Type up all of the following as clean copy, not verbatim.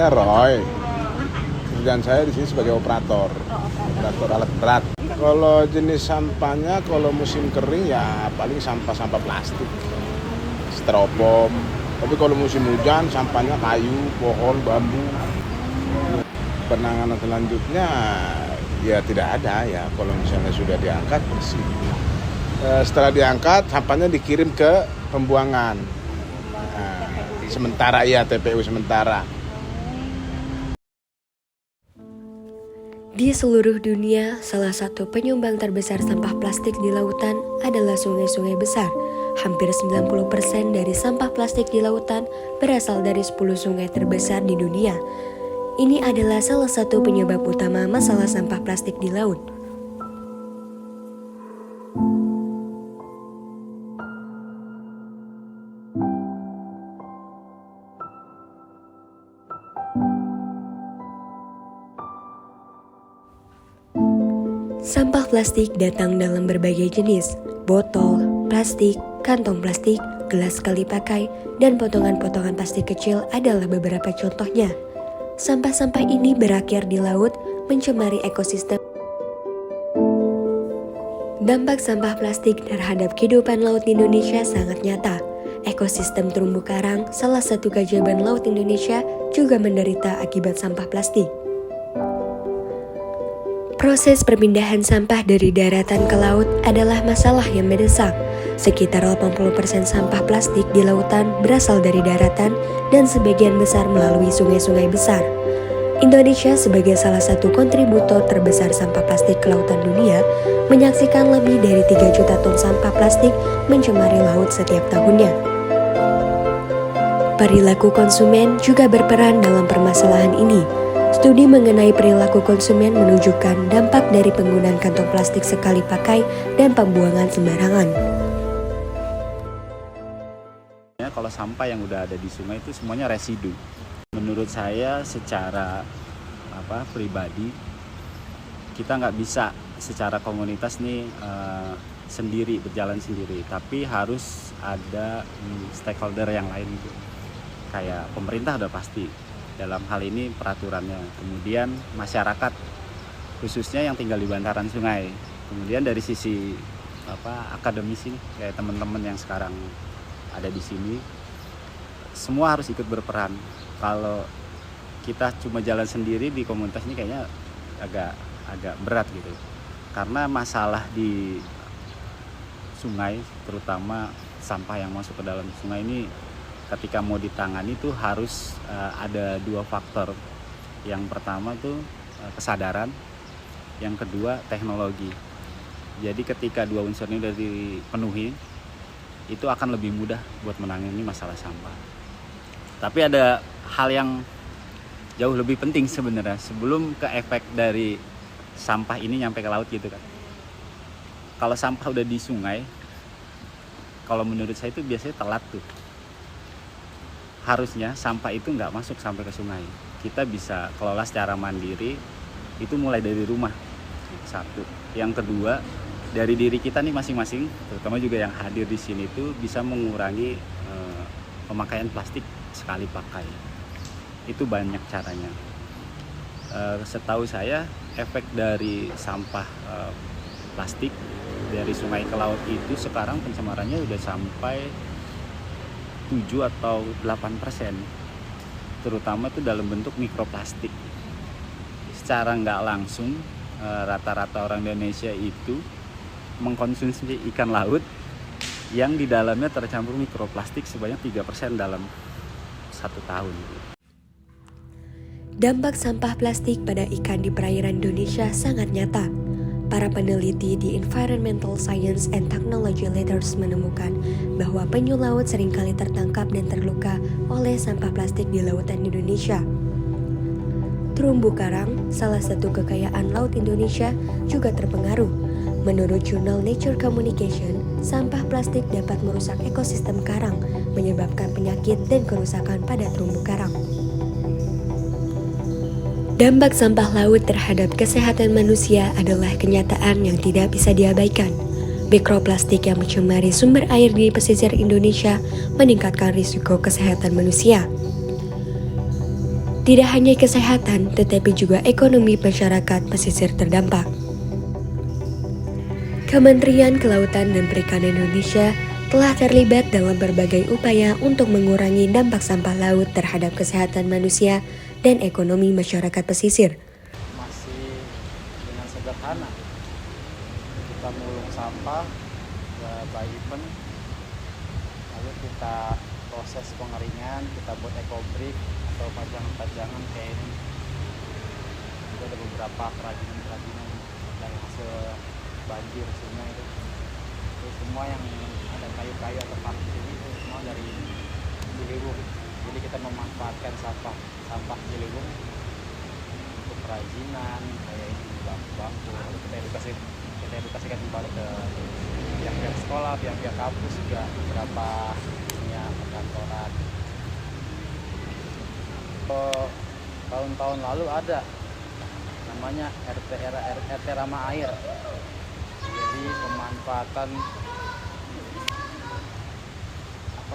Saya Roy. Kerjaan saya di sini sebagai operator alat berat. Kalau jenis sampahnya, kalau musim kering ya paling sampah-sampah plastik, styrofoam. Tapi kalau musim hujan sampahnya kayu, pohon, bambu. Penanganan selanjutnya ya tidak ada ya. Kalau misalnya sudah diangkat bersih. Setelah diangkat sampahnya dikirim ke pembuangan. Sementara ya TPU sementara. Di seluruh dunia, salah satu penyumbang terbesar sampah plastik di lautan adalah sungai-sungai besar. Hampir 90% dari sampah plastik di lautan berasal dari 10 sungai terbesar di dunia. Ini adalah salah satu penyebab utama masalah sampah plastik di laut. Sampah plastik datang dalam berbagai jenis, botol, plastik, kantong plastik, gelas sekali pakai, dan potongan-potongan plastik kecil adalah beberapa contohnya. Sampah-sampah ini berakhir di laut, mencemari ekosistem. Dampak sampah plastik terhadap kehidupan laut di Indonesia sangat nyata. Ekosistem terumbu karang, salah satu keajaiban laut Indonesia, juga menderita akibat sampah plastik. Proses perpindahan sampah dari daratan ke laut adalah masalah yang mendesak. Sekitar 80% sampah plastik di lautan berasal dari daratan dan sebagian besar melalui sungai-sungai besar. Indonesia sebagai salah satu kontributor terbesar sampah plastik ke lautan dunia menyaksikan lebih dari 3 juta ton sampah plastik mencemari laut setiap tahunnya. Perilaku konsumen juga berperan dalam permasalahan ini. Studi mengenai perilaku konsumen menunjukkan dampak dari penggunaan kantong plastik sekali pakai dan pembuangan sembarangan. Kalau sampah yang udah ada di sungai itu semuanya residu. Menurut saya secara pribadi, kita nggak bisa secara komunitas nih sendiri, berjalan sendiri. Tapi harus ada stakeholder yang lain gitu. Kayak pemerintah udah pasti. Dalam hal ini peraturannya, kemudian masyarakat khususnya yang tinggal di bantaran sungai, kemudian dari sisi akademis ini kayak teman-teman yang sekarang ada di sini, semua harus ikut berperan. Kalau kita cuma jalan sendiri di komunitas ini kayaknya agak berat gitu, karena masalah di sungai, terutama sampah yang masuk ke dalam sungai ini, ketika mau ditangani itu harus ada 2 faktor. Yang pertama tuh kesadaran, yang kedua teknologi. Jadi ketika 2 unsur ini sudah dipenuhi, itu akan lebih mudah buat menangani masalah sampah. Tapi ada hal yang jauh lebih penting sebenarnya sebelum ke efek dari sampah ini nyampe ke laut gitu kan. Kalau sampah udah di sungai, kalau menurut saya itu biasanya telat tuh. Harusnya sampah itu nggak masuk sampai ke sungai. Kita bisa kelola secara mandiri, itu mulai dari rumah. Satu. Yang kedua, dari diri kita nih masing-masing, terutama juga yang hadir di sini itu bisa mengurangi pemakaian plastik sekali pakai. Itu banyak caranya. Setahu saya, efek dari sampah plastik dari sungai ke laut itu sekarang pencemarannya udah sampai 7 atau 8%, terutama itu dalam bentuk mikroplastik. Secara nggak langsung, rata-rata orang Indonesia itu mengkonsumsi ikan laut yang di dalamnya tercampur mikroplastik sebanyak 3% dalam 1 tahun. Dampak sampah plastik pada ikan di perairan Indonesia sangat nyata. Para peneliti di Environmental Science and Technology Letters menemukan bahwa penyu laut seringkali tertangkap dan terluka oleh sampah plastik di lautan Indonesia. Terumbu karang, salah satu kekayaan laut Indonesia, juga terpengaruh. Menurut jurnal Nature Communication, sampah plastik dapat merusak ekosistem karang, menyebabkan penyakit dan kerusakan pada terumbu karang. Dampak sampah laut terhadap kesehatan manusia adalah kenyataan yang tidak bisa diabaikan. Mikroplastik yang mencemari sumber air di pesisir Indonesia meningkatkan risiko kesehatan manusia. Tidak hanya kesehatan, tetapi juga ekonomi masyarakat pesisir terdampak. Kementerian Kelautan dan Perikanan Indonesia telah terlibat dalam berbagai upaya untuk mengurangi dampak sampah laut terhadap kesehatan manusia dan ekonomi masyarakat pesisir. Masih dengan sederhana, kita mulung sampah by event, lalu kita proses pengeringan, kita buat ekobrik atau pajangan-pajangan kayak ini. Itu ada beberapa kerajinan-kerajinan dari hasil banjir sungai itu semua yang ada kayu-kayu atau pakis ini itu semua dari Ciliwung. Jadi kita memanfaatkan sampah Ciliwung untuk kerajinan kayak ini, bangku-bangku. Lalu kita edukasikan kembali ke pihak-pihak sekolah, pihak-pihak kampus juga, beberapa perkantoran. Tahun-tahun lalu ada namanya RT Ramah Air. Jadi pemanfaatan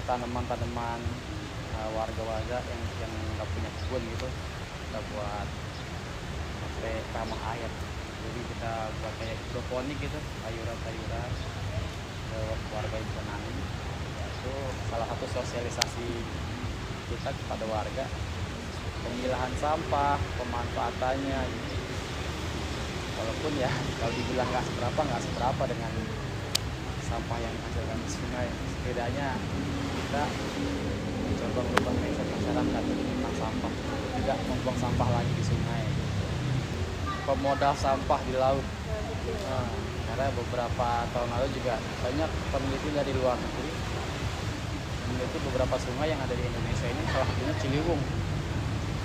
tanaman-tanaman warga-warga yang nggak punya kebun gitu, kita buat ramah air. Jadi kita buat kayak hidroponik gitu, sayuran-sayuran warga yang menanam. Itu salah satu sosialisasi kita kepada warga, pemilahan sampah, pemanfaatannya gitu. Walaupun ya kalau dibilang nggak seberapa dengan sampah yang dihasilkan di sungai, setidaknya kita mencoba merubah mindset masyarakat tentang sampah, tidak membuang sampah lagi di sungai. Pemodal sampah di laut, karena beberapa tahun lalu juga banyak peneliti dari luar negeri meneliti beberapa sungai yang ada di Indonesia ini, salah satunya Ciliwung.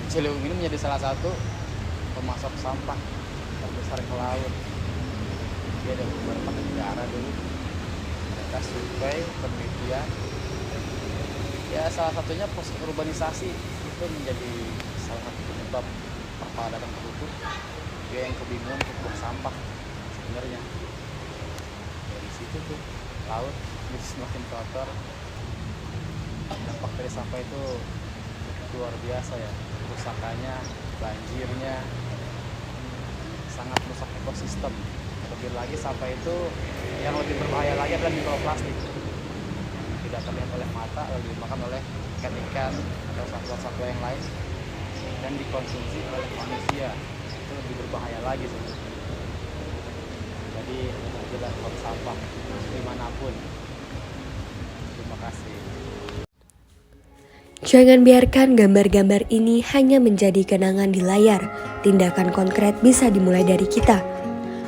Ciliwung ini menjadi salah satu pemasok sampah terbesar ke laut. Dia ada beberapa negara dulu mereka survei penelitian, ya salah satunya proses urbanisasi itu menjadi salah satu penyebab perpadanan penduduk. Dia yang kebingungan untuk buang sampah sebenarnya. Dari situ tuh laut jadi semakin kotor. Dampak dari sampah itu luar biasa ya, kerusakannya, banjirnya, sangat merusak ekosistem. Lebih lagi sampah itu yang lebih berbahaya lagi adalah mikroplastik yang tidak terlihat oleh mata, lalu dimakan oleh ikan-ikan atau satwa-satwa yang lain dan dikonsumsi oleh manusia. Itu lebih berbahaya lagi sebenarnya. Jadi jangan buang sampah dimanapun. Terima kasih. Jangan biarkan gambar-gambar ini hanya menjadi kenangan di layar. Tindakan konkret bisa dimulai dari kita.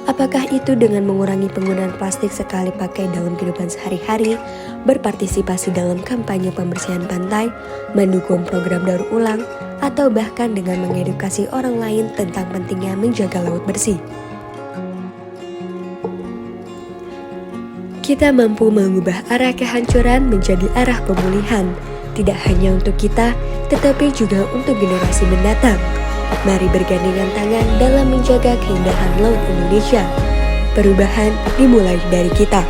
Apakah itu dengan mengurangi penggunaan plastik sekali pakai dalam kehidupan sehari-hari, berpartisipasi dalam kampanye pembersihan pantai, mendukung program daur ulang, atau bahkan dengan mengedukasi orang lain tentang pentingnya menjaga laut bersih. Kita mampu mengubah arah kehancuran menjadi arah pemulihan, tidak hanya untuk kita, tetapi juga untuk generasi mendatang. Mari bergandengan tangan dalam menjaga keindahan laut Indonesia. Perubahan dimulai dari kita.